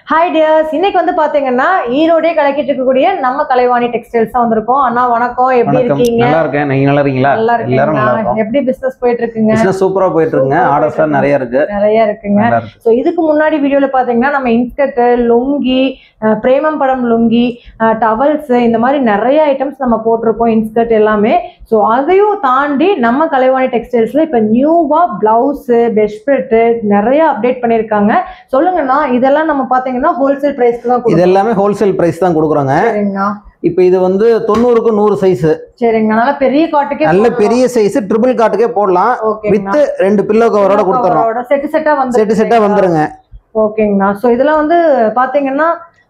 Hi tears, இன்னைக்கு வந்து பாத்தீங்கன்னா ஈரோடே கலக்கிட்டு இருக்கக்கூடிய நம்ம கலைவாணி டெக்ஸ்டைல்ஸ் தான் வந்திருக்கோம். அண்ணா வணக்கம், எப்படி இருக்கீங்க? நல்லா இருக்கேன். நீங்க நல்லா இருக்கீங்களா? நல்லா இருக்கீங்க. எப்படி பிசினஸ் போயிட்டு இருக்குங்க? பிசினஸ் சூப்பரா போயிட்டு இருக்குங்க. ஆர்டர்ஸ் நிறைய இருக்குங்க. சோ இதுக்கு முன்னாடி வீடியோல பாத்தீங்கன்னா நம்ம இன்ஸ்கர்ட், லுங்கி, பிரேமம் படம் லுங்கி, டவல்ஸ், இந்த மாதிரி நிறைய ஐட்டம்ஸ் நம்ம போட்டிருக்கோம், இன்ஸ்கர்ட் எல்லாமே. ஸோ அதையும் தாண்டி நம்ம கலைவாணி டெக்ஸ்டைல்ஸ்ல இப்ப நியூவா பிளவுஸ், பெட்ஸ்ப்ரெட் நிறைய அப்டேட் பண்ணிருக்காங்க. சொல்லுங்கண்ணா, இதெல்லாம் நம்ம பாத்தீங்கன்னா ஹோல்சேல் பிரைஸ்க்கு தான். இது எல்லாமே ஹோல்சேல் பிரைஸ் தான் கொடுக்குறாங்க. சரிங்கண்ணா. இப்போ இது வந்து 90க்கு 100 சைஸ். சரிங்க, நல்ல பெரிய காட்டுக்கே, நல்ல பெரிய சைஸ் ட்ரிபிள் காட்டுக்கே போடலாம். வித் 2 பில்லோ கவரோட கொடுத்துறோம். செட்டா வந்துருங்க. ஓகேங்கண்ணா. ஸோ இதெல்லாம் வந்து பாத்தீங்கன்னா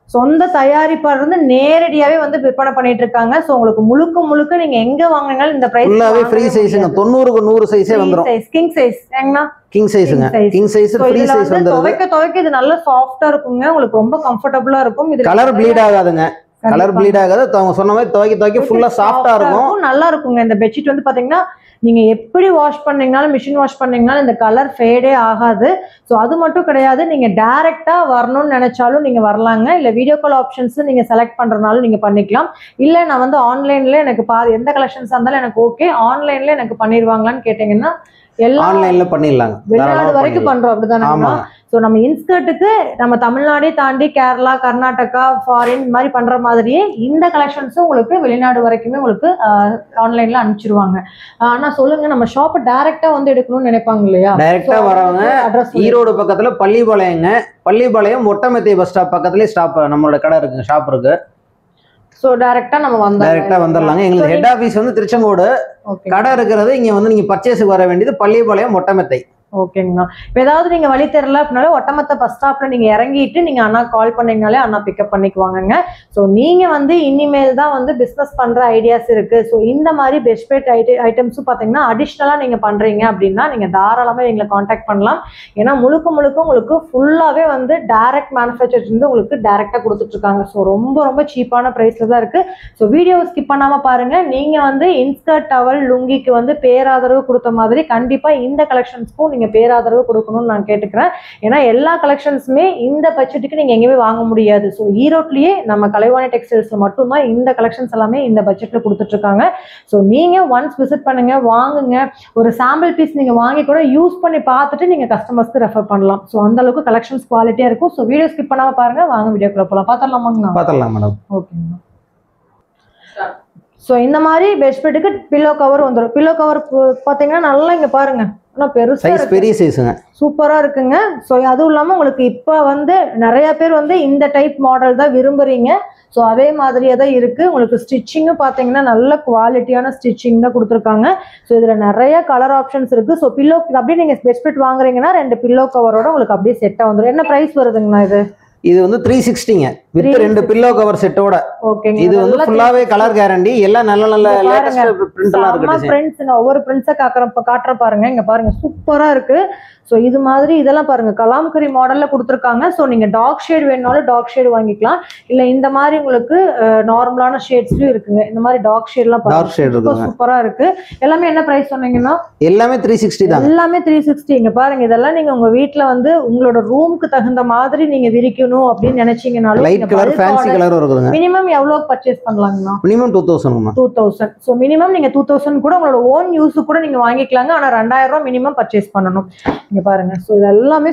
சொந்த தயாரிப்பா இருந்து நேரடியாவே வந்து விற்பனை பண்ணிட்டு இருக்காங்க. சோ உங்களுக்கு முழுக்க முழுக்க நீங்க எங்க வாங்குனாலும் இந்த பிரைஸ் ஃபுல்லாவே ஃப்ரீ சைஸ்ங்க. 90க்கு 100 சைஸே வந்துரும். கிங் சைஸ் ஏங்கண்ணா? கிங் சைஸ்ங்க. கிங் சைஸ் ஃப்ரீ சைஸ் வந்துரும். துவைக்க இது நல்ல சாஃப்ட்டா இருக்குங்க. உங்களுக்கு ரொம்ப கம்ஃபர்ட்டபிளா இருக்கும். இது கலர் ப்ளீட் ஆகாதுங்க. கலர் ப்ளீட் ஆகாது. அவங்க சொன்ன மாதிரி துவைக்க ஃபுல்லா சாஃப்ட்டா இருக்கும். நல்லா இருக்குங்க. இந்த பெட்ஷீட் வந்து பாத்தீங்கன்னா நீங்க எப்படி வாஷ் பண்ணீங்கனாலும், மிஷின் வாஷ் பண்ணீங்கனாலும் இந்த கலர் ஃபேடே ஆகாது. ஸோ அது மட்டும் கிடையாது, நீங்க டைரக்டா வரணும்னு நினைச்சாலும் நீங்க வரலாங்க. இல்ல வீடியோ கால் ஆப்ஷன்ஸ் நீங்க செலக்ட் பண்றதுனாலும் நீங்க பண்ணிக்கலாம். இல்ல நான் வந்து ஆன்லைன்ல எனக்கு எந்த கலெக்ஷன்ஸ் இருந்தாலும் எனக்கு ஓகே, ஆன்லைன்ல எனக்கு பண்ணிடுவாங்களான்னு கேட்டீங்கன்னா எல்லாம் ஆன்லைன்ல பண்ணிடலாங்க. வெளிநாடு வரைக்கும் பண்றோம். அப்படிதானே? ஸோ நம்ம இன்ஸ்கர்ட்டுக்கு நம்ம தமிழ்நாடே தாண்டி கேரளா, கர்நாடகா, ஃபாரின் இந்த மாதிரி பண்ற மாதிரியே இந்த கலெக்ஷன்ஸும் உங்களுக்கு வெளிநாடு வரைக்குமே உங்களுக்கு ஆன்லைன்ல அனுப்பிச்சிருவாங்க. ஆனா சொல்லுங்க, நம்ம ஷாப் டைரக்டா வந்து எடுக்கணும்னு நினைப்பாங்க இல்லையா? டைரக்டா வரவங்க ஈரோடு பக்கத்துல பள்ளிபாளையங்க. பள்ளிபாளையம் மொட்டமெத்தி பஸ் ஸ்டாப் பக்கத்துலயே ஸ்டாப் நம்மளோட கடை இருக்குங்க, ஷாப் இருக்கு. சோ டைரக்டா வந்துடலாங்க. எங்களுக்கு ஹெட் ஆபீஸ் வந்து திருச்செங்கோடு, கடை இருக்கிறது இங்க வந்து நீங்க பர்ச்சேஸுக்கு வர வேண்டியது பள்ளிபாளையம் மொட்டமெத்தை. ஓகேங்கண்ணா. இப்போ ஏதாவது நீங்க வழி தெரியல அப்படின்னாலே ஒட்டமத்த பஸ் ஸ்டாப்ல நீங்க இறங்கிட்டு நீங்க அண்ணா கால் பண்ணீங்கனாலே அண்ணா பிக்கப் பண்ணிக்குவாங்க. ஸோ நீங்க வந்து இனிமேல் தான் வந்து பிசினஸ் பண்ற ஐடியாஸ் இருக்கு. ஸோ இந்த மாதிரி பெட்ஸ்ப்ரெட் ஐட்டம்ஸும் பாத்தீங்கன்னா அடிஷ்னலா நீங்க பண்றீங்க அப்படின்னா நீங்க தாராளமா எங்களை கான்டாக்ட் பண்ணலாம். ஏன்னா முழுக்க உங்களுக்கு ஃபுல்லாவே வந்து டைரக்ட் மேனுஃபேக்சர் இருந்து உங்களுக்கு டைரக்டா கொடுத்துட்டு இருக்காங்க. ஸோ ரொம்ப சீப்பான பிரைஸ்ல தான் இருக்கு. ஸோ வீடியோ ஸ்கிப் பண்ணாம பாருங்க. நீங்க வந்து இன்ஸ்கர்ட், டவல், லுங்கிக்கு வந்து பேராதரவு கொடுத்த மாதிரி கண்டிப்பா இந்த கலெக்ஷன்ஸ்க்கும் நீங்க பேராதரவு கொடுக்கணும்னு நான் கேட்டுக்கிறேன். ஏன்னா எல்லா கலெக்ஷன்ஸுமே இந்த பட்ஜெட்டுக்கு நீங்க எங்கேயுமே வாங்க முடியாது. ஸோ ஈரோட்லயே நம்ம கலைவாணி டெக்ஸ்டைல்ஸ்ல மட்டும்தான் இந்த கலெக்ஷன்ஸ் எல்லாமே இந்த பட்ஜெட்ல கொடுத்துட்டு இருக்காங்க. ஸோ நீங்க ஒன்ஸ் விசிட் பண்ணுங்க, வாங்குங்க. ஒரு சாம்பிள் பீஸ் நீங்க வாங்கி கூட யூஸ் பண்ணி பார்த்துட்டு நீங்க கஸ்டமர்ஸ்க்கு ரெஃபர் பண்ணலாம். ஸோ அந்த அளவுக்கு கலெக்ஷன்ஸ் குவாலிட்டியா இருக்கும். ஸோ வீடியோ ஸ்கிப் பண்ணாம பாருங்க. வாங்க வீடியோக்குள்ள போலாம். பார்த்தரலாம் மேடம். ஓகேங்க. ஸோ இந்த மாதிரி பெட்ஸ்ப்ரெட்டுக்கு பில்லோ கவர் வந்துடும். பில்லோ கவர் பார்த்தீங்கன்னா நல்லா இங்க பாருங்க, பெரிய சைஸ்ங்க, சூப்பரா இருக்குங்க. ஸோ அதுவும் இல்லாம உங்களுக்கு இப்ப வந்து நிறைய பேர் வந்து இந்த டைப் மாடல் தான் விரும்புறீங்க. ஸோ அதே மாதிரியே தான் இருக்கு. உங்களுக்கு ஸ்டிச்சிங்கும் பாத்தீங்கன்னா நல்ல குவாலிட்டியான ஸ்டிச்சிங் தான் கொடுத்துருக்காங்க. ஸோ இதுல நிறைய கலர் ஆப்ஷன்ஸ் இருக்கு. ஸோ பில்லோ அப்படியே நீங்க பெட்ஸ்ப்ரெட் வாங்குறீங்கன்னா 2 பில்லோ கவரோட உங்களுக்கு அப்படியே செட்டா வந்துடும். என்ன பிரைஸ் வருதுங்கண்ணா இது? இது வந்து 360ங்க வித் 2 பில்லோ கவர் செட்டோட. ஓகேங்க. இது வந்து ஃபுல்லாவே கலர் கேரண்டி. எல்லாம் நல்ல லேட்டஸ்ட் பிரிண்ட் எல்லாம் இருக்கு. பிரிண்ட்ஸ் ஒவ்வொரு பிரிண்ட்ஸை காட்டுற பாருங்க. இங்க பாருங்க, சூப்பரா இருக்கு. ஸோ இது மாதிரி இதெல்லாம் பாருங்க கலாம்கரி மாடல்ல கொடுத்துருக்காங்க. ஸோ நீங்க டார்க் ஷேட் வேணும்னாலும் டார்க் ஷேட் வாங்கிக்கலாம். இல்ல இந்த மாதிரி உங்களுக்கு நார்மலான ஷேட்ஸ்லயும் இருக்குங்க. இந்த மாதிரி டார்க் ஷேட்லாம் சூப்பரா இருக்கு. எல்லாமே என்ன பிரைஸ் சொன்னீங்கன்னா? எல்லாமே 360 தான். எல்லாமே 360. இங்க பாருங்க, இதெல்லாம் நீங்க உங்க வீட்டுல வந்து உங்களோட ரூமுக்கு தகுந்த மாதிரி நீங்க விரிக்கணும் அப்படின்னு நினைச்சீங்கனாலும் லைட் கலர், ஃபேன்சி கலர் இருக்குங்க. மினிமம் எவ்வளவு பர்ச்சேஸ் பண்ணலாங்கண்ணா? மினிமம் 2000. ஸோ மினிமம் நீங்க 2000 கூட உங்களோட ஓன் யூஸ் கூட நீங்க வாங்கிக்கலாங்க. ஆனா 2000 ரூபாய் மினிமம் பர்ச்சேஸ் பண்ணணும். இங்க பாருங்க. ஸோ இது எல்லாமே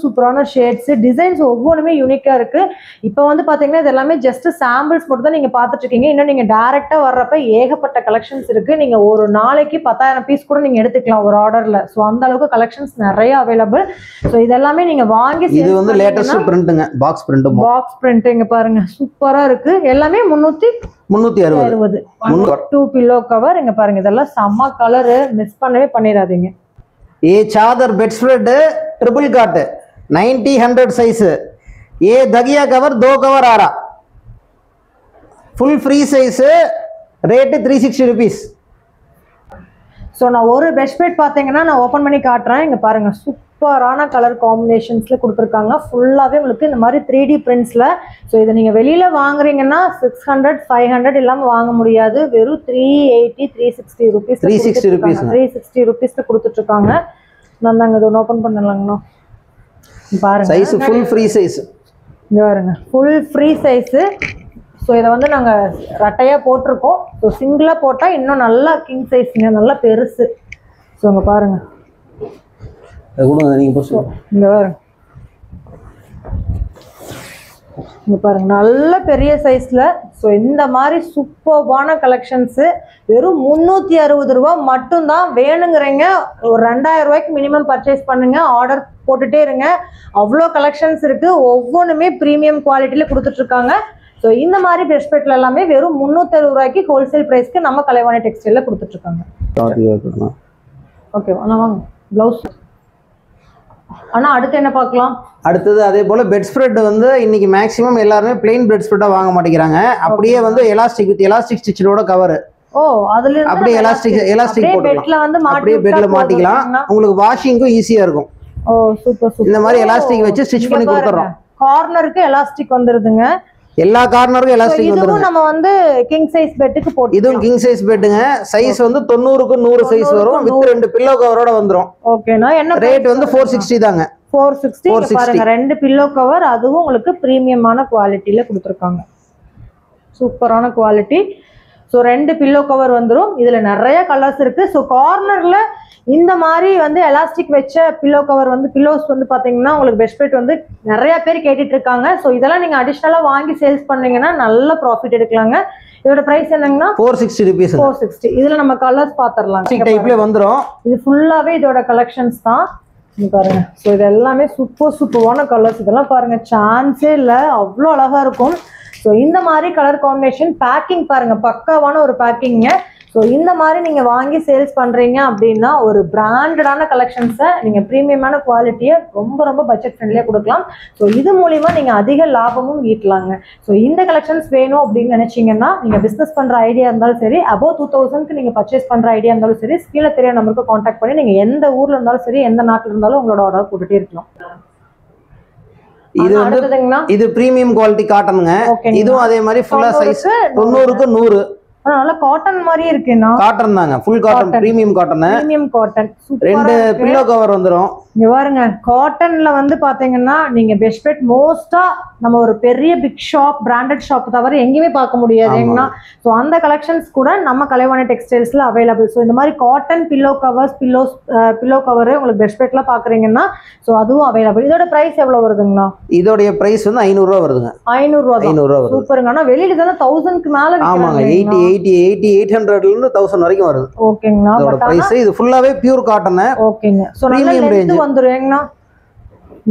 சூப்பரான ஷேட்ஸ், டிசைன்ஸ் ஒவ்வொன்றுமே யூனிக்கா இருக்கு. இப்போ வந்து பாத்தீங்கன்னா இது எல்லாமே ஜஸ்ட் சாம்பிள்ஸ் மட்டும் தான் நீங்க பாத்துட்டு இருக்கீங்க. இன்னும் நீங்க டைரக்டா வர்றப்ப ஏகப்பட்ட கலெக்ஷன்ஸ் இருக்கு. நீங்க ஒரு நாளைக்கு 10,000 பீஸ் கூட நீங்க எடுத்துக்கலாம் ஒரு ஆர்டர்ல. ஸோ அந்த அளவுக்கு கலெக்ஷன்ஸ் நிறைய அவைலபிள். ஸோ இதெல்லாமே நீங்க வாங்கி, இது வந்து லேட்டஸ்ட் பிரிண்ட்ங்க, பாக்ஸ் பிரிண்ட். இங்க பாருங்க, சூப்பரா இருக்கு. எல்லாமே 360. 2 பில்லோ கவர். இங்க பாருங்க, இதெல்லாம் செம்ம கலரு, மிஸ் பண்ணவே பண்ணிடாதீங்க. ये चादर बेडस्प्रेड ट्रिपल काट 90-100 साइज. ये दगिया कवर 2 कवर आ रहा, full free size, rate 360 rupees. So நான் ஒரு பெட்ஸ்ப்ரெட் பார்த்தீங்கன்னா நான் ஓப்பன் பண்ணி காட்டுறேன். இங்கே பாருங்க, சூப்பரான கலர் காம்பினேஷன்ஸ்ல கொடுத்துருக்காங்க. ஃபுல்லாகவே உங்களுக்கு இந்த மாதிரி 3D பிரிண்ட்ஸ்ல. ஸோ இதை நீங்கள் வெளியில வாங்குறீங்கன்னா 600, 500 இல்லாமல் வாங்க முடியாது. வெறும் 380, 360 ருபீஸ் 360 ருபீஸ்ல கொடுத்துட்டு இருக்காங்க. நான் தாங்க இதை ஓப்பன் பண்ணலாங்கண்ணா. பாருங்க, சைஸ் ஃபுல் ஃப்ரீ சைஸ். இங்க பாருங்க ஃபுல் ஃப்ரீ சைஸு. ஸோ இதை வந்து நாங்கள் ரட்டையாக போட்டிருக்கோம். ஸோ சிங்கிளாக போட்டால் இன்னும் நல்லா கிங் சைஸுங்க, நல்லா பெருசு. ஸோ இங்கே பாருங்க இங்கே பாருங்க இங்கே பாருங்க நல்ல பெரிய சைஸில். ஸோ இந்த மாதிரி சூப்பர்பான கலெக்ஷன்ஸு வெறும் 360 ரூபா மட்டும்தான். வேணுங்கிறீங்க ஒரு 2000 ரூபாய்க்கு மினிமம் பர்ச்சேஸ் பண்ணுங்க, ஆர்டர் போட்டுட்டே இருங்க. அவ்வளோ கலெக்ஷன்ஸ் இருக்குது, ஒவ்வொன்றுமே ப்ரீமியம் குவாலிட்டியில் கொடுத்துட்ருக்காங்க. ஸோ இந்த மாதிரி பெட்ஸ்பெட்ல எல்லாமே வெறும் 360 ரூபாய்க்கு ஹோல்சேல் ப்ரைஸ்க்கு நம்ம கலைவாணி டெக்ஸ்டைலில் கொடுத்துட்ருக்காங்க. ஓகே அண்ணா வாங்க ப்ளவுஸ். அண்ணா அடுத்து என்ன பார்க்கலாம்? அடுத்தது அதே போல் பெட் ஸ்ப்ரெட் வந்து இன்னைக்கு மேக்ஸிமம் எல்லாருமே பிளெயின் பெட் ஸ்ப்ரெட்டாக வாங்க மாட்டேங்கிறாங்க. அப்படியே வந்து எலாஸ்டிக் வித் எலாஸ்டிக் ஸ்டிச்சோட கவர். ஓ அதுல அப்படியே எலாஸ்டிக் போட்டுக்கலாம், அப்படியே பெட்ல மாட்டிக்கலாம். உங்களுக்கு வாஷிங்கும் ஈஸியா இருக்கும். ஓ சூப்பர் சூப்பர். இந்த மாதிரி எலாஸ்டிக் வச்சு ஸ்டிச் பண்ணி கொடுத்துறோம். கார்னருக்கு எலாஸ்டிக் வந்துருதுங்க, எல்லா கார்னருக்கும் எலாஸ்டிக் வந்துருங்க. இதுவும் நம்ம வந்து கிங் சைஸ் பெட்டுக்கு போட்டு, இதுவும் கிங் சைஸ் பெட்டுங்க. சைஸ் வந்து 90க்கு 100 சைஸ் வரும், வித் 2 பில்லோ கவரோட வந்துரும். ஓகேனா என்ன ரேட் வந்து 460 தாங்க. 460 பாருங்க, 2 பில்லோ கவர், அதுவும் உங்களுக்கு பிரீமியமான குவாலிட்டில கொடுத்துருக்காங்க. சூப்பரான குவாலிட்டி. ஸோ 2 பில்லோ கவர் வந்துடும். இதுல நிறைய கலர்ஸ் இருக்கு. ஸோ கார்னர்ல இந்த மாதிரி வந்து எலாஸ்டிக் வச்ச பில்லோ கவர் வந்து பில்லோஸ் வந்து பாத்தீங்கன்னா உங்களுக்கு பெட்ஸ்பெட் வந்து நிறைய பேர் கேட்டுட்டு இருக்காங்க. ஸோ இதெல்லாம் நீங்க அடிஷ்னலா வாங்கி சேல்ஸ் பண்ணீங்கன்னா நல்ல ப்ராஃபிட் எடுக்கலாங்க. இதோட பிரைஸ் என்னங்கன்னா 460 rupees. 460. இதுல நம்ம கலர்ஸ் பாத்திரலாம். டைப்ல வந்துரும். இது ஃபுல்லாவே இதோட கலெக்ஷன்ஸ் தான் பாருங்க. ஸோ இது எல்லாமே சூப்பரான கலர்ஸ். இதெல்லாம் பாருங்க சான்ஸே இல்லை, அவ்வளோ அழகா இருக்கும். ஸோ இந்த மாதிரி கலர் காம்பினேஷன், பேக்கிங் பாருங்க பக்காவான ஒரு பேக்கிங்க. ஸோ இந்த மாதிரி நீங்கள் வாங்கி சேல்ஸ் பண்ணுறீங்க அப்படின்னா ஒரு பிராண்டடான கலெக்ஷன்ஸை நீங்கள் ப்ரீமியமான குவாலிட்டியை ரொம்ப பட்ஜெட் ஃப்ரெண்ட்லியாக கொடுக்கலாம். ஸோ இது மூலிமா நீங்கள் அதிக லாபமும் ஈட்டலாங்க. ஸோ இந்த கலெக்ஷன்ஸ் வேணும் அப்படின்னு நினச்சிங்கன்னா நீங்கள் பிஸ்னஸ் பண்ணுற ஐடியா இருந்தாலும் சரி, அபோவ் 2000க்கு நீங்கள் பர்ச்சேஸ் பண்ணுற ஐடியா இருந்தாலும் சரி, கீழே தெரிய நம்பருக்கு காண்டாக்ட் பண்ணி நீங்கள் எந்த ஊரில் இருந்தாலும் சரி, எந்த நாட்டில் இருந்தாலும் உங்களோட ஆர்டர் போட்டுகிட்டே இருக்கலாம். இது வந்து இது பிரீமியம் குவாலிட்டி காட்டனுங்க. இதுவும் அதே மாதிரி ஃபுல்லா சைஸ் 90க்கு 100. நல்ல காட்டன் மாதிரி இருக்குன்னா காட்டன் தாங்க, full cotton, premium cotton. Premium cotton. 2 pillow cover வந்துரும். இங்க பாருங்க காட்டன்ல வந்து பாத்தீங்கன்னா நீங்க பெட்ஸ்பெட் மோஸ்டா நம்ம ஒரு பெரிய பிக் ஷாப், பிராண்டட் ஷாப் தவிர எங்கேயுமே பார்க்க முடியாது. ஏன்னா ஸோ அந்த கலெக்ஷன்ஸ் கூட நம்ம கலைவாணி டெக்ஸ்டைல்ஸ்ல அவைலபிள். ஸோ இந்த மாதிரி cotton pillow covers, pillow cover உங்களுக்கு பெட்ஸ்பெட்ல பாக்குறீங்கன்னா ஸோ அதுவும் அவைலபிள். இதோட பிரைஸ் எவ்வளவு வருதுங்களா? இதோட பிரைஸ் வந்து 500 ரூபா வருதுங்க. 500 ரூபா. சூப்பருங்க. ஆனா வெளியில தான 1000க்கு மேல ஆமாங்க. 800ல இருந்து 1000 வரைக்கும் வருது. ஓகேங்களா. இதோட பிரைஸ் இது ஃபுல்லாவே பியூர் காட்டன். ஓகேங்க. சோ நல்ல லெந்த் வந்துருங்கண்ணா.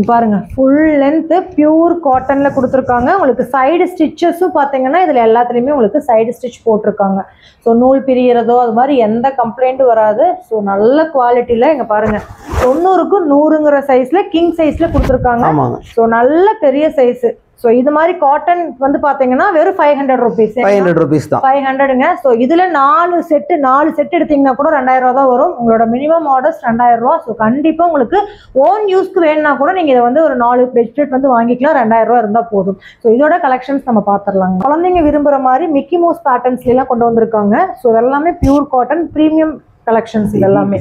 பாருங்க ஃபுல் லென்த் பியூர் காட்டன்ல கொடுத்துருக்காங்க. உங்களுக்கு சைடு ஸ்டிச்சஸும் பாத்தீங்கன்னா இதுல எல்லாத்துலயுமே உங்களுக்கு சைடு ஸ்டிச் போட்டிருக்காங்க. ஸோ நூல் பிரியறதோ அது மாதிரி எந்த கம்ப்ளைண்ட் வராது. ஸோ நல்ல குவாலிட்டியில இங்க பாருங்க 90க்கு 100ங்கிற சைஸ்ல கிங் சைஸ்ல கொடுத்துருக்காங்க. ஸோ நல்ல பெரிய சைஸ். ஸோ இது மாதிரி காட்டன் வந்து பாத்தீங்கன்னா வெறும் 500 rupees. 500 rupees தான். 500ங்க. ஸோ இதுல 4 செட் எடுத்தீங்கன்னா கூட 2000 ரூபா தான் வரும். உங்களோட மினிமம் ஆர்டர்ஸ் 2000 ரூபா. ஸோ கண்டிப்பா உங்களுக்கு ஓன் யூஸ்க்கு வேணும்னா கூட நீங்க இதை வந்து ஒரு 4 பெட்ஷீட் வந்து வாங்கிக்கலாம். 2000 ரூபா இருந்தா போதும். ஸோ இதோட கலெக்ஷன்ஸ் நம்ம பாத்திரலாங்க. குழந்தைங்க விரும்புற மாதிரி மிக்கி மவுஸ் பேட்டர்ன்ஸ்ல எல்லாம் கொண்டு வந்திருக்காங்க. ஸோ எல்லாமே பியூர் காட்டன் பிரீமியம் கலெக்ஷன்ஸ் இது எல்லாமே.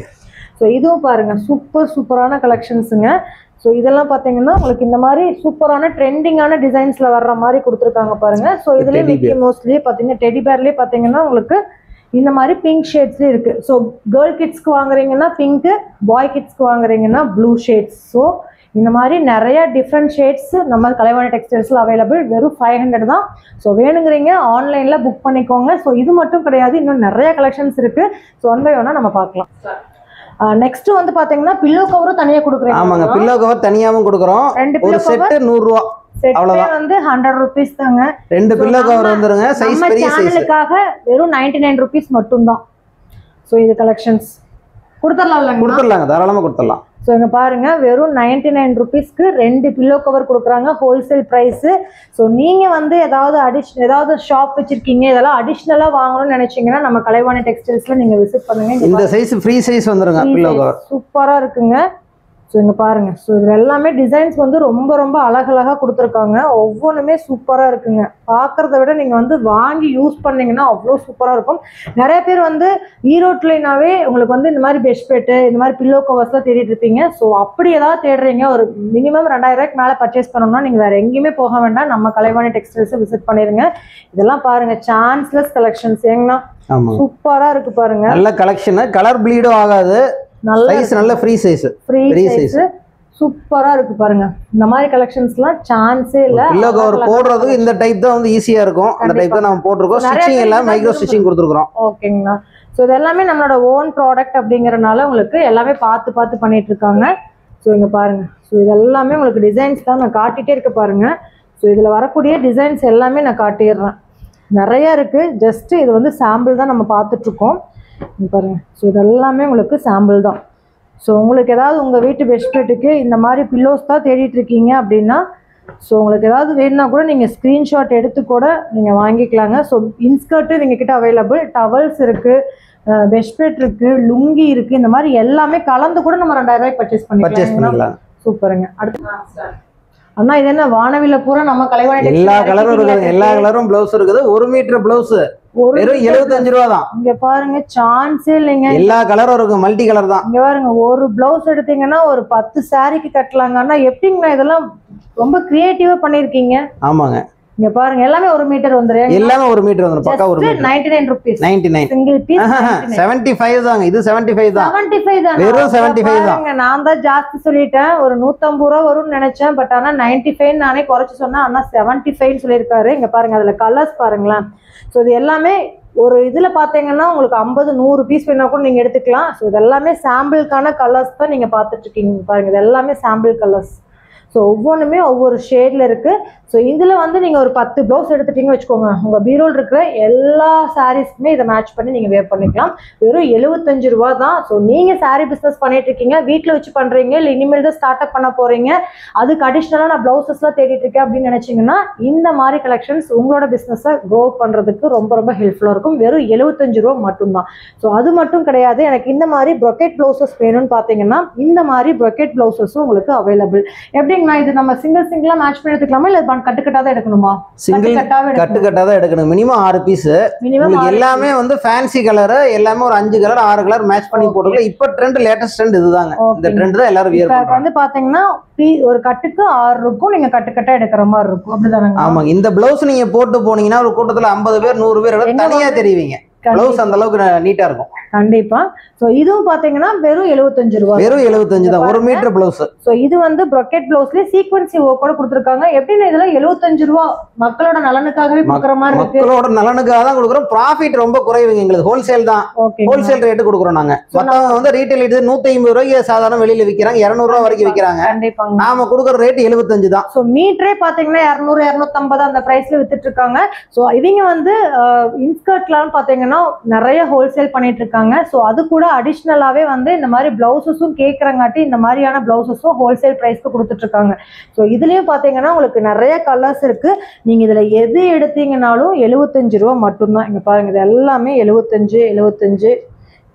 ஸோ இதுவும் பாருங்க சூப்பரான கலெக்ஷன்ஸுங்க. ஸோ இதெல்லாம் பார்த்தீங்கன்னா உங்களுக்கு இந்த மாதிரி சூப்பரான ட்ரெண்டிங்கான டிசைன்ஸ்ல வர்ற மாதிரி கொடுத்துருக்காங்க பாருங்க. ஸோ இதுலேயே மிக்கி மவுஸ்லேயே பார்த்தீங்கன்னா டெடி பேர்லேயே பார்த்தீங்கன்னா உங்களுக்கு இந்த மாதிரி பிங்க் ஷேட்ஸ்லேயே இருக்கு. ஸோ கேர்ள் கிட்ஸ்க்கு வாங்குறீங்கன்னா பிங்க்கு, பாய் கிட்ஸ்க்கு வாங்குறீங்கன்னா ப்ளூ ஷேட்ஸ். ஸோ இந்த மாதிரி நிறைய டிஃப்ரெண்ட் ஷேட்ஸ் நம்ம கலைவாணி டெக்ஸ்டைல்ஸ்ல அவைலபிள். வெறும் 500 தான். ஸோ வேணுங்கிறீங்க ஆன்லைன்ல புக் பண்ணிக்கோங்க. ஸோ இது மட்டும் கிடையாது, இன்னும் நிறைய கலெக்ஷன்ஸ் இருக்கு. ஸோ ஒன் பை ஒன்னா நம்ம பார்க்கலாம். நெக்ஸ்ட் வந்து பாத்தீங்கன்னா பில்லோ கவரும் தனியா கொடுக்குறீங்க. ஆமாங்க, பில்லோ கவர் தனியாவும் கொடுக்குறோம். ஒரு செட் 100 ரூபா. அவ்வளவுதான். வந்து 100 rupees தாங்க. 2 பில்லோ கவர் வந்துருங்க. சைஸ் பெரிய சைஸ். சேனலுக்காக வெறும் 99 rupees மட்டும் தான். சோ இது கலெக்ஷன்ஸ் கொடுத்துடலாங்க, தாராளமா கொடுத்துடலாம். ஸோ இங்கே பாருங்க வெறும் 99 rupeesக்கு 2 பில்லோ கவர் கொடுக்குறாங்க, ஹோல்சேல் ப்ரைஸ். ஸோ நீங்கள் வந்து ஏதாவது ஷாப் வச்சிருக்கீங்க, இதெல்லாம் அடிஷ்னலாக வாங்கணும்னு நினைச்சீங்கன்னா நம்ம கலைவாணி டெக்ஸ்டைல்ஸ்ல நீங்கள் விசிட் பண்ணுங்க. இந்த சைஸ் ஃப்ரீ சைஸ் வந்துருங்க பில்லோ கவர். சூப்பராக இருக்குங்க. ஸோ இங்கே பாருங்கள். ஸோ இது எல்லாமே டிசைன்ஸ் வந்து ரொம்ப ரொம்ப அழகழகாக கொடுத்துருக்காங்க. ஒவ்வொன்றுமே சூப்பராக இருக்குங்க. பார்க்குறத விட நீங்கள் வந்து வாங்கி யூஸ் பண்ணிங்கன்னா அவ்வளோ சூப்பராக இருக்கும். நிறைய பேர் வந்து ஈரோட்லைனாவே உங்களுக்கு வந்து இந்த மாதிரி பெட்ஷீட்டு இந்த மாதிரி பில்லோ கவர்ஸ்லாம் தேடிட்டு இருப்பீங்க. ஸோ அப்படி ஏதாவது தேடுறீங்க, ஒரு மினிமம் 2000 ரூபாய்க்கு மேலே பர்ச்சேஸ் பண்ணணும்னா நீங்கள் வேறு எங்கேயுமே போக வேண்டாம், நம்ம கலைவாணி டெக்ஸ்டைல்ஸை விசிட் பண்ணிடுங்க. இதெல்லாம் பாருங்கள், சான்ஸ்லெஸ் கலெக்ஷன்ஸ் ஏங்கண்ணா, சூப்பராக இருக்குது பாருங்க. நல்ல கலெக்ஷன், கலர் ப்ளீடும் ஆகாது, நல்ல ஃப்ரீ சைஸ் சூப்பரா இருக்கு பாருங்க. இந்த மாதிரி கலெக்ஷன்ஸ்லாம் சான்ஸே இல்ல. பில்லோ கவர் போடுறது இந்த டைப் தான் வந்து ஈஸியா இருக்கும். அந்த டைப் தான் நாம போட்டுருக்கோம். ஸ்டிச்சிங் எல்லாம் மைக்ரோ ஸ்டிச்சிங் கொடுத்துருக்கோம். ஓகேங்களா. ஸோ இது எல்லாமே நம்மளோட ஓன் ப்ராடக்ட் அப்படிங்கறனால உங்களுக்கு எல்லாமே பார்த்து பண்ணிட்டு இருக்காங்க. ஸோ இங்க பாருங்க. ஸோ இது எல்லாமே உங்களுக்கு டிசைன்ஸ் தான் நான் காட்டிட்டே இருக்க பாருங்க. ஸோ இதுல வரக்கூடிய டிசைன்ஸ் எல்லாமே நான் காட்டிடுறேன். நிறைய இருக்கு. ஜஸ்ட் இது வந்து சாம்பிள் தான் நம்ம பார்த்துட்டு இருக்கோம். பாருங்க. ஸோ இது எல்லாமே உங்களுக்கு சாம்பிள் தான். ஸோ உங்களுக்கு ஏதாவது உங்கள் வீட்டு பெட்ஷீட்டுக்கு இந்த மாதிரி பில்லோஸ் தான் தேடிட்டு இருக்கீங்க அப்படின்னா, ஸோ உங்களுக்கு ஏதாவது வேணும்னா கூட நீங்கள் ஸ்க்ரீன்ஷாட் எடுத்து கூட நீங்கள் வாங்கிக்கலாங்க. ஸோ இன்ஸ்கர்ட்டு எங்ககிட்ட அவைலபிள், டவல்ஸ் இருக்குது, பெட்ஷீட் இருக்குது, லுங்கி இருக்குது, இந்த மாதிரி எல்லாமே கலந்து கூட நம்ம 2000 ரூபாய்க்கு பர்ச்சேஸ் பண்ணிக்கலாம். சூப்பருங்க. அடுத்து அண்ணா இது என்ன வானவில பூரா நம்ம கலைவாணி எல்லா கலரும் இருக்குது. எல்லா கலரும் பிளவுஸ் இருக்குது. 1 மீட்டர் பிளவுஸ் வெறும் 75 ரூபா தான். இங்க பாருங்க, சான்ஸே இல்லைங்க. எல்லா கலரும் இருக்கு, மல்டி கலர் தான். இங்க பாருங்க, ஒரு பிளவுஸ் எடுத்தீங்கன்னா ஒரு 10 சாரிக்கு கட்டலாங்க. ஆனா எப்படிங்கண்ணா இதெல்லாம் ரொம்ப கிரியேட்டிவா பண்ணிருக்கீங்க. ஆமாங்க. இங்க பாருங்க, எல்லாமே 1 மீட்டர் வந்துரும். எல்லாமே 1 மீட்டர் வந்துரும். பக்கா 1 மீட்டர் 99 ரூபீஸ். 99 சிங்கிள் பீஸ் 75 தாங்க. இது 75 தான். 75 தான். வெறும் 75 தான். நான் தான் ஜாஸ்தி சொல்லிட்டேன். ஒரு 150 ரூபா வரும்னு நினைச்சேன். பட் ஆனா 95 நானே குறைச்சு சொன்னேன். ஆனா 75 சொல்லியிருக்காரு. இங்க பாருங்க, அதுல கலர்ஸ் பாருங்களேன். ஸோ இது எல்லாமே ஒரு இதுல பாத்தீங்கன்னா உங்களுக்கு 50-100 பீஸ் வேணா கூட நீங்க எடுத்துக்கலாம். ஸோ இது எல்லாமே சாம்பிளுக்கான கலர்ஸ் தான் நீங்க பார்த்துட்டு இருக்கீங்க. பாருங்க, இது எல்லாமே சாம்பிள் கலர்ஸ். ஸோ ஒவ்வொன்றுமே ஒவ்வொரு ஷேடில் இருக்குது. ஸோ இதில் வந்து நீங்கள் ஒரு 10 ப்ளவுஸ் எடுத்துட்டீங்கன்னு வச்சுக்கோங்க, உங்கள் பீரோல் இருக்கிற எல்லா சாரீஸ்க்குமே இதை மேட்ச் பண்ணி நீங்கள் வேர் பண்ணிக்கலாம். வெறும் 75 ரூபா தான். ஸோ நீங்கள் சாரீ பிஸ்னஸ் பண்ணிட்டு இருக்கீங்க, வீட்டில் வச்சு பண்ணுறீங்க, இல்லை இனிமேல் தான் ஸ்டார்ட் அப் பண்ண போகிறீங்க, அதுக்கு அடிஷ்னலாக நான் ப்ளவுசஸ்லாம் தேடிட்டு இருக்கேன் அப்படின்னு நினச்சிங்கன்னா இந்த மாதிரி கலெக்ஷன்ஸ் உங்களோட பிஸ்னஸை க்ரோ பண்ணுறதுக்கு ரொம்ப ரொம்ப ஹெல்ப்ஃபுல்லாக இருக்கும். வெறும் 75 ரூபா மட்டும்தான். ஸோ அது மட்டும் கிடையாது, எனக்கு இந்த மாதிரி ப்ரொக்கெட் ப்ளவுசஸ் வேணும்னு பார்த்தீங்கன்னா இந்த மாதிரி ப்ரொக்கெட் ப்ளவுசஸும் உங்களுக்கு அவைலபிள். எப்படி இது நம்ம சிங்கிளா மேட்ச் பண்ணி எடுத்துக்கலாமா, இல்ல கட்டுக்கட்டா தான் எடுக்கணுமா? சிங்கிள் கட்டுக்கட்டா தான் எடுக்கணும். Minimum 6 piece. எல்லாமே வந்து ஃபேன்சி கலர், எல்லாமே ஒரு 5 கலர் 6 கலர் மேட்ச் பண்ணி போட்டுக்கலாம். இப்போ ட்ரெண்ட், லேட்டஸ்ட் ட்ரெண்ட் இதுதாங்க. இந்த ட்ரெண்ட் தான் எல்லாரும் வியர் பண்றாங்க. வந்து பாத்தீங்கன்னா ஒரு கட்டுக்கு 6 இருக்கும், நீங்க கட்டுக்கட்டா எடுக்கிற மாதிரி இருக்கும். அப்படிதானே? ஆமாங்க. இந்த பிளவுஸ் நீங்க போட்டு போனீங்கன்னா ஒரு கூட்டத்துல 50 பேர் 100 பேர் தனியா தெரிவிங்க. ப்ளவுஸ் அந்த அளவுக்கு நீட்டா இருக்கும். கண்டிப்பா. சோ இதுவும் பாத்தீங்கன்னா வெறும் 75 ரூபாய். வெறும் 75 தான் 1 மீட்டர் பிளவுஸ். சோ இது வந்து ப்ரொக்கெட் பிளவுஸ்ல சீக்வென்சி ஒர்க் கூட கொடுத்திருக்காங்க. எப்படின்னா இதெல்லாம் 75 ரூபாய் மக்களோட நலனுக்காகவே கொடுக்குற மாதிரி இருக்கு. மக்களோட நலனுக்காக தான் கொடுக்குறோம். ப்ராஃபிட் ரொம்ப குறைவுங்க எங்களுக்கு. ஹோல்சேல் தான். ஹோல்சேல் ரேட் கொடுக்குறோம் நாங்க. மத்தவங்க வந்து ரீட்டைல் இது 150 ரூபாய்க்கு சாதாரண வெளியில விக்கிறாங்க, 200 ரூபாய் வரைக்கும் விக்கிறாங்க. கண்டிப்பாங்க. நாம கொடுக்குற ரேட் 75 தான். சோ மீட்டரே பாத்தீங்கன்னா 200 250 அந்த பிரைஸ்ல வித்துட்டு இருக்காங்க. சோ இவங்க வந்து இன்ஸ்கர்ட்லாம் பாத்தீங்கன்னா நிறைய ஹோல்சேல் பண்ணிட்டு இருக்காங்க. சோ அது கூட அடிஷ்னலாவே வந்து இந்த மாதிரி பிளவுசஸும் கேட்கறங்காட்டி இந்த மாதிரியான பிளவுசஸும் ஹோல்சேல் பிரைஸ்க்கு கொடுத்துட்டு இருக்காங்க. ஸோ இதுலயும் பாத்தீங்கன்னா உங்களுக்கு நிறைய கலர்ஸ் இருக்கு. நீங்க இதுல எது எடுத்தீங்கன்னாலும் 75 ரூபா மட்டும்தான். இங்க பாருங்க, இது எல்லாமே 75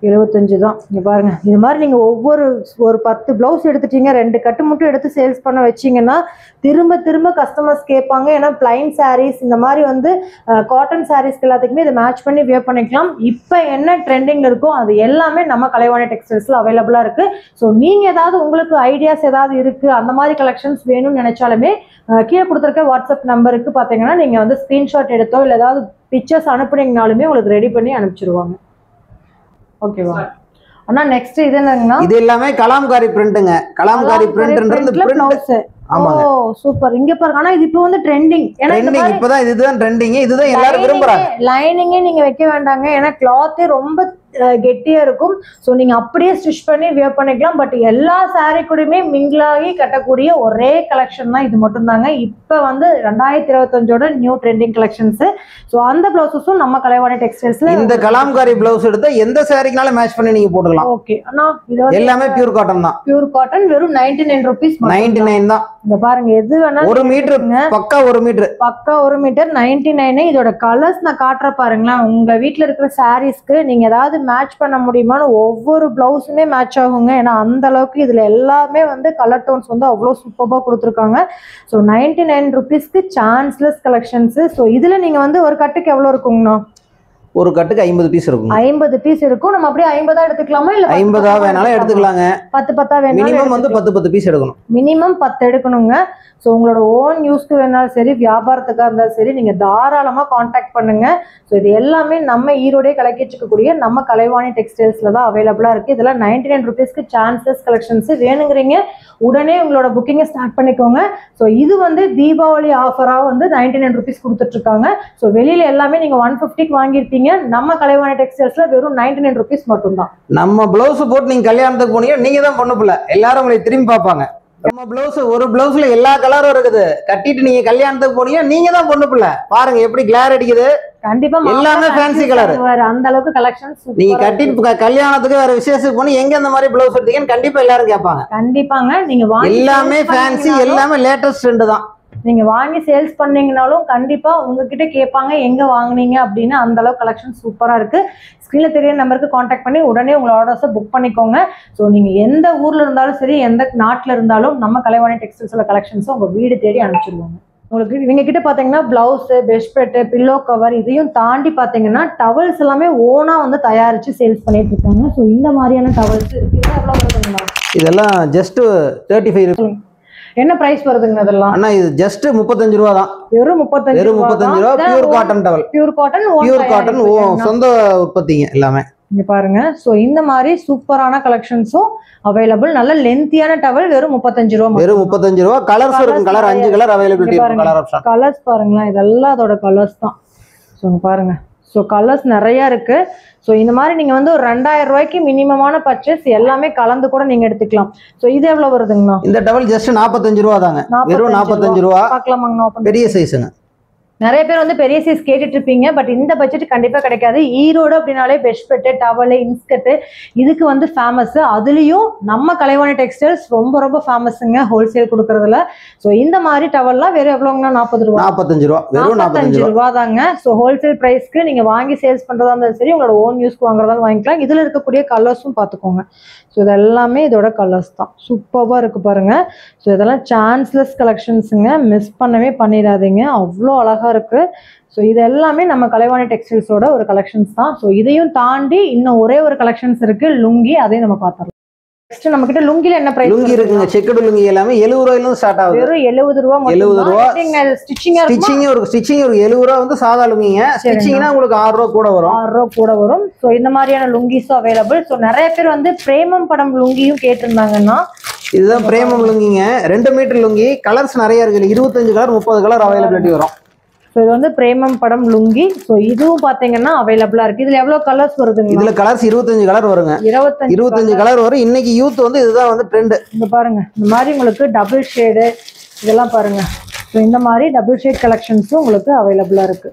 தான். இங்க பாருங்க, இது மாதிரி நீங்க ஒரு 10 பிளவுஸ் எடுத்துட்டீங்க, 2 கட்டு மட்டும் எடுத்து சேல்ஸ் பண்ண வச்சீங்கன்னா திரும்ப கஸ்டமர்ஸ் கேட்பாங்க. ஏன்னா பிளைன் சாரீஸ் இந்த மாதிரி வந்து காட்டன் சாரீஸ்க்கு எல்லாத்துக்குமே இதை மேட்ச் பண்ணி வியர் பண்ணிக்கலாம். இப்போ என்ன ட்ரெண்டிங்ல இருக்கோ அது எல்லாமே நம்ம கலைவாணி டெக்ஸ்டைல்ஸ்ல அவைலபிளா இருக்கு. ஸோ நீங்க ஏதாவது உங்களுக்கு ஐடியாஸ் ஏதாவது இருக்கு, அந்த மாதிரி கலெக்ஷன்ஸ் வேணும்னு நினைச்சாலுமே கீழே கொடுத்துருக்க வாட்ஸ்அப் நம்பருக்கு பாத்தீங்கன்னா நீங்க வந்து ஸ்கிரீன்ஷாட் எடுத்தோ இல்லை ஏதாவது பிக்சர்ஸ் அனுப்புனீங்கனாலுமே உங்களுக்கு ரெடி பண்ணி அனுப்பிச்சிருவாங்க. ஓகேவா அண்ணா? நெக்ஸ்ட் இது என்னங்கன்னா, இது எல்லாமே கலாம்காரி பிரிண்ட்ங்க. கலாம்காரி பிரிண்ட்ன்றது பிளவுஸ். ஆமாங்க. ஓ சூப்பர். இங்க பாருங்க, ஆனா இது இப்போ வந்து ட்ரெண்டிங். இப்பதான் இதுதான் ட்ரெண்டிங். இதுதான் எல்லாரும் விரும்புறாங்க. லைனிங்கே நீங்க வைக்க வேண்டாங்க, ஏன்னா கிளாத்தே ரொம்ப கெட்டியா இருக்கும். ஸோ நீங்க அப்படியே ஸ்டிச் பண்ணி வியர் பண்ணிக்கலாம். பட் எல்லா சாரீ கூடயுமே மிங்கிளாகி கட்டக்கூடிய ஒரே கலெக்ஷன் தான் இது மட்டும் தாங்க. இப்போ வந்து 2025ஓட நியூ ட்ரெண்டிங் கலெக்ஷன்ஸ். ஸோ அந்த பிளவுஸஸும் நம்ம கலைவாணி டெக்ஸ்டைல்ஸ்ல இந்த கலாம்காரி பிளவுஸ் எடுத்தா எந்த சாரீக்குனாலும் மேட்ச் பண்ணி நீங்க போட்டுக்கலாம். ஓகே அண்ணா, இது எல்லாமே பியூர் காட்டன் தான். பியூர் காட்டன் வெறும் 99 ரூபீஸ். 99 தான். இங்க பாருங்க எது வேணா 1 மீட்டர் பக்கா 1 மீட்டர் பக்கா 1 மீட்டர் 99. இதோட கலர்ஸ் நான் காட்டுற பாருங்களேன். உங்க வீட்டுல இருக்கிற சாரீஸ்க்கு நீங்க ஏதாவது மேட்ச் பண்ண முடியுமான்னு ஒவ்வொரு பிளவுஸுமே மேட்ச் ஆகுங்க. ஏன்னா அந்த அளவுக்கு இதுல எல்லாமே வந்து கலர் டோன்ஸ் வந்து அவ்வளவு சூப்பரா கொடுத்துருக்காங்க. ஸோ 99 rupeesக்கு சான்ஸ்லெஸ் கலெக்ஷன்ஸ். ஸோ இதுல நீங்க வந்து ஒரு கட்டுக்கு எவ்வளவு இருக்குங்கண்ணா? ஒரு கட்டுக்கு 50 பீஸ் இருக்கும். 50 பீஸ் இருக்கும். நம்ம அப்படியே 50 எடுத்துக்கலாமா இல்ல 50 வேணாலும் எடுத்துக்கலாங்க. 10 வேணாலும் மினிமம் வந்து 10 பீஸ் எடுக்கணும். மினிமம் 10 எடுக்கணுங்க. ஸோ உங்களோட ஓன் யூஸ்க்கு வேணாலும் சரி, வியாபாரத்துக்காக இருந்தாலும் சரி, நீங்க தாராளமா காண்டாக்ட் பண்ணுங்க. ஸோ இது எல்லாமே நம்ம ஈரோடே கலக்கிச்சிக்கக்கூடிய நம்ம கலைவாணி டெக்ஸ்டைல்ஸ்ல தான் அவைலபிளா இருக்கு. இதெல்லாம் 99 rupeesக்கு சான்சஸ் கலெக்ஷன்ஸ். வேணுங்கிறீங்க உடனே உங்களோட புக்கிங்கை ஸ்டார்ட் பண்ணிக்கோங்க. ஸோ இது வந்து தீபாவளி ஆஃபரா வந்து 99 rupees கொடுத்துட்டு இருக்காங்க. ஸோ வெளியில எல்லாமே நீங்க 150க்கு வாங்கியிருப்பீங்க. நம்ம கலைவாணி டெக்ஸ்டைல்ஸ்ல வெறும் 99 rupees மட்டும்தான். நம்ம பிளவுஸ் போட்டு நீங்க கல்யாணத்துக்கு போனீங்க, நீங்க தான் பொண்ணு பிள்ளை, எல்லாரும் உங்களை திரும்பி பார்ப்பாங்க. நம்ம பிளவுஸ் ஒரு பிளவுஸ்ல எல்லா கலரும் இருக்குது, கட்டிட்டு நீங்க கல்யாணத்துக்கு போனீங்க, நீங்க தான் பொண்ணு பிள்ளை. பாருங்க எப்படி கிளார் அடிக்குது. கண்டிப்பா எல்லாமே ஃபேன்சி கலர். அந்த அளவுக்கு கலெக்ஷன்ஸ் நீங்க கட்டிட்டு கல்யாணத்துக்கு வேற விசேஷத்துக்கு போனீங்க, எங்க அந்த மாதிரி பிளவுஸ் எடுத்தீங்கன்னு கண்டிப்பா எல்லாரும் கேட்பாங்க. கண்டிப்பாங்க. நீங்க எல்லாமே ஃபேன்சி, எல்லாமே லேட்டஸ்ட் ட்ரெண்ட் தான். நீங்க வாங்கி சேல்ஸ் பண்ணீங்கனாலும் கண்டிப்பா உங்ககிட்ட கேட்பாங்க எங்க வாங்குனீங்க அப்படின்னு. அந்த அளவுக்கு கலெக்ஷன் சூப்பரா இருக்கு. ஸ்கிரீன்ல தெரிய நம்பருக்கு காண்டாக்ட் பண்ணி உடனே உங்களோட ஆர்டர்ஸை புக் பண்ணிக்கோங்க. ஸோ நீங்க எந்த ஊர்ல இருந்தாலும் சரி, எந்த நாட்டுல இருந்தாலும் நம்ம கலைவாணி டெக்ஸ்டைல்ஸ்ல கலெக்ஷன்ஸை உங்க வீடு தேடி அனுப்பிச்சிருவாங்க. உங்களுக்கு இவங்க கிட்ட பாத்தீங்கன்னா பிளவுஸ், பெட்ஷீட், பில்லோ கவர், இதையும் தாண்டி பாத்தீங்கன்னா டவல்ஸ் எல்லாமே ஓனா வந்து தயாரிச்சு சேல்ஸ் பண்ணிட்டு இருக்காங்க. ஸோ இந்த மாதிரியான டவல்ஸ் இருக்கு. எவ்வளவு வருதுங்களா? இதெல்லாம் ஜஸ்ட் 35. என்ன பிரைஸ் வருதுங்க இதெல்லாம்? அண்ணா இது ஜஸ்ட் 35 ரூபா தான். வெறும் 35 ரூபா. Pure cotton towel. Pure cotton சொந்த உற்பத்திங்க எல்லாமே. இங்க பாருங்க. சோ இந்த மாதிரி சூப்பரான கலெக்ஷன்ஸும் அவைலபிள். நல்ல லென்த்தியான டவல் வெறும் 35 ரூபா. வெறும் 35 ரூபா. கலர்ஸ் இருக்கும். கலர் 5 கலர் அவைலபிலிட்டி இருக்கு. Colour option. கலர்ஸ் பாருங்களேன், இதெல்லாம் அதோட கலர்ஸ் தான். சோ பாருங்க. ஸோ கலர்ஸ் நிறைய இருக்கு. ஸோ இந்த மாதிரி நீங்க வந்து ஒரு 2000 ரூபாய்க்கு மினிமமான பர்ச்சேஸ் எல்லாமே கலந்து கூட நீங்க எடுத்துக்கலாம். ஸோ இது எவ்வளவு வருதுங்கண்ணா? இந்த டவல் ஜஸ்ட் 45 ரூபா தாங்க. வெறும் 45 ரூபா. பார்க்கலாமாங்கண்ணா? பெரிய சைஸுங்க. நிறைய பேர் வந்து பெரிய சைஸ் கேட்டுட்டு இருப்பீங்க. பட் இந்த பட்ஜெட் கண்டிப்பா கிடைக்காது. ஈரோடு அப்படின்னாலே பெட்ஷீட், டவல், இன்ஸ்கர்ட் இதுக்கு வந்து ஃபேமஸ். அதுலயும் நம்ம கலைவாணி டெக்ஸ்டைல்ஸ் ரொம்ப ரொம்ப ஃபேமஸுங்க ஹோல்சேல் கொடுக்கறதுல. ஸோ இந்த மாதிரி டவல்லாம் வெறும் எவ்வளோங்கன்னா 40 ரூபா. 45 ரூபா. வெறும் 45 ரூபா தாங்க. ஸோ ஹோல்சேல் பிரைஸ்க்கு நீங்க வாங்கி சேல்ஸ் பண்றதா இருந்தாலும் சரி, உங்களோட ஓன் யூஸ்க்கு வாங்குறதாலும் வாங்கிக்கலாம். இதுல இருக்கக்கூடிய கலர்ஸும் பார்த்துக்கோங்க. ஸோ இது எல்லாமே இதோட கலர்ஸ் தான். சூப்பராக இருக்கு பாருங்க. ஸோ இதெல்லாம் சான்ஸ்லெஸ் கலெக்ஷன்ஸுங்க. மிஸ் பண்ணவே பண்ணிடாதீங்க. அவ்வளோ அழகா இருக்கு. ஸோ இது எல்லாமே நம்ம கலைவாணி டெக்ஸ்டைல்ஸோட ஒரு கலெக்ஷன்ஸ் தான். ஸோ இதையும் தாண்டி இன்னும் ஒரே ஒரு கலெக்ஷன்ஸ் இருக்கு, லுங்கி. அதையும் நம்ம பார்த்தோம். நெக்ஸ்ட் நம்ம கிட்ட லுங்கில என்ன பிரைஸ்? லுங்கி இருக்குங்க. செக்குடு லுங்கி எல்லாமே 70 ரூபாயில இருந்து ஸ்டார்ட் ஆகுது. வெறும் 70 ரூபாய் மட்டும். 70 ரூபாய். ஸ்டிச்சிங் ஒரு 70 ரூபாய் வந்து சாதா லுங்கிங்க. ஸ்டிச்சிங்னா உங்களுக்கு 6 ரூபாய் கூட வரும். 6 ரூபாய் கூட வரும். ஸோ இந்த மாதிரியான லுங்கிஸும் அவைலபிள். ஸோ நிறைய பேர் வந்து பிரேமம் படம் லுங்கியும் கேட்டிருந்தாங்கன்னா இதுதான் பிரேமம் லுங்கிங்க. 2 மீட்டர் லுங்கி. கலர்ஸ் நிறைய இருக்கு. 25 கலர் 30 கலர் அவைலபிலிட்டி வரும். ஸோ இது வந்து பிரேமம் படம் லுங்கி. ஸோ இதுவும் பார்த்தீங்கன்னா அவைலபிளா இருக்கு. இதுல எவ்வளவு கலர்ஸ் வருதுங்க? இதுல கலர்ஸ் 25 கலர் வருங்க. 25 கலர் வரும். இன்னைக்கு யூத் வந்து இதுதான் வந்து ட்ரெண்ட். இங்க பாருங்க, இந்த மாதிரி உங்களுக்கு டபுள் ஷேடு இதெல்லாம் பாருங்க. ஸோ இந்த மாதிரி டபுள் ஷேட் கலெக்ஷன்ஸும் உங்களுக்கு அவைலபிளா இருக்கு.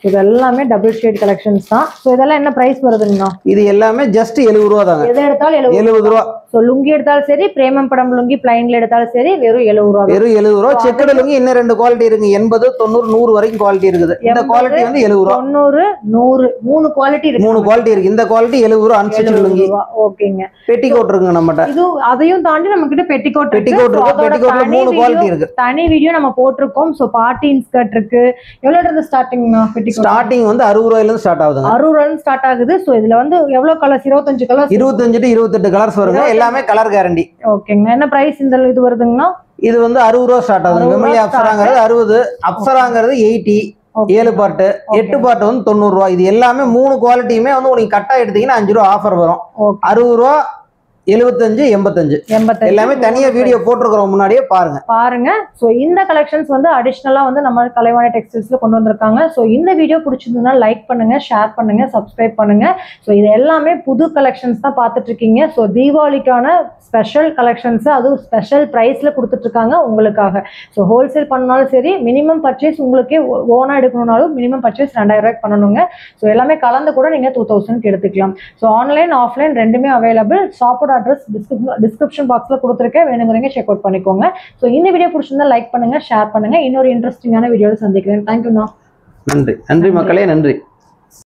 இது எல்லாமே டபுள் ஷேட் கலெக்ஷன்ஸ் தான். ஸோ இதெல்லாம் என்ன பிரைஸ் வருதுங்கண்ணா? இது எல்லாமே ஜஸ்ட் 70 ரூபா தாங்க. எதை எடுத்தாலும் 70 ரூபா. ஸோ லுங்கி எடுத்தாலும் சரி, பிரேமம் படம் லுங்கி பிளைன்ல எடுத்தாலும் சரி, வெறும் 70 ரூபா. வெறும் 70 ரூபா. செக்குடு லுங்கி இன்னும் 2 குவாலிட்டி இருக்கு. 80, 90, 100 வரைக்கும் குவாலிட்டி இருக்குது. இந்த குவாலிட்டி வந்து 70 ரூபா. 90, 100 3 குவாலிட்டி இருக்கு. 3 குவாலிட்டி இருக்கு. இந்த குவாலிட்டி 70 ரூபா. அன்ஸ்டிச் லுங்கி. ஓகேங்க. பெட்டிகோட் இருக்குங்க நம்மட்ட. இது அதையும் தாண்டி நம்ம கிட்ட பெட்டிகோட் இருக்கு. பெட்டிகோட்ல 3 குவாலிட்டி இருக்கு. தனி வீடியோ நம்ம போட்டுருக்கோம். சோ பார்ட்டி இன்ஸ்கர்ட் இருக்கு. எவ்வளவு இருந்து ஸ்டார்டிங்னா பெட்டிகோட்? ஸ்டார்டிங் வந்து 60 ரூபாயில இருந்து ஸ்டார்ட் ஆகுதுங்க. 60 ரூபாயில இருந்து ஸ்டார்ட் ஆகுது. சோ இதுல வந்து எவ்வளவு கலர்ஸ்? 25 கலர்ஸ். 25 to 28 கலர்ஸ் வருங்க. எல்லாமே கலர் கேரண்டி. ஓகேங்க. என்ன பிரைஸ் இந்த இது வருதுங்கனா? இது வந்து 60 ரூபாய் ஸ்டார்ட் ஆகுது. வெமலி அப்சராங்கிறது 60, அப்சராங்கிறது 80. 7 பார்ட், 8 பார்ட் வந்து 90 ரூபாய். இது எல்லாமே 3 குவாலிட்டியுமே வந்து உங்களுக்கு கட்டா எடுத்தீங்கன்னா 5 ரூபாய் ஆஃபர் வரும். 60 ரூபாய், 75, 85 எல்லாமே தனியா வீடியோ போட்டுருக்கோம், முன்னாடியே பாருங்க. சோ இந்த கலெக்ஷன்ஸ் வந்து அடிஷனலா வந்து நம்ம கலைவாணி டெக்ஸ்டைல்ஸ்ல கொண்டு வந்திருக்காங்க. சோ இந்த வீடியோ பிடிச்சிருந்தா லைக் பண்ணுங்க, ஷேர் பண்ணுங்க, சப்ஸ்கிரைப் பண்ணுங்க. சோ இது எல்லாமே புது கலெக்ஷன்ஸ் தான் பார்த்துட்டு இருக்கீங்க. சோ தீபாவளிக்கான ஸ்பெஷல் கலெக்ஷன்ஸ், அதுவும் ஸ்பெஷல் பிரைஸ்ல கொடுத்துட்டு இருக்காங்க உங்களுக்காக. ஸோ ஹோல்சேல் பண்ணாலும் சரி, மினிமம் பர்ச்சேஸ் உங்களுக்கே ஓனா எடுக்கணும்னாலும் மினிமம் பர்ச்சேஸ் 2000 ரூபாய்க்கு பண்ணணுங்க. ஸோ எல்லாமே கலந்து கூட நீங்க 2000க்கு எடுத்துக்கலாம். ஸோ ஆன்லைன் ஆஃப்லைன் ரெண்டுமே அவைலபிள். ஷாப்போட அண்ணாவோட அட்ரஸ் டிஸ்கிரிப்ஷன் பாக்ஸ்ல கொடுத்துருக்கேன், வேணுங்கிறவங்க செக் அவுட் பண்ணிக்கோங்க. ஸோ இந்த வீடியோ பிடிச்சிருந்தா லைக் பண்ணுங்க, ஷேர் பண்ணுங்க. இன்னொரு இன்ட்ரெஸ்டிங்கான வீடியோவில் சந்திக்கிறேன். தேங்க்யூண்ணா. நன்றி. நன்றி மக்களே, நன்றி.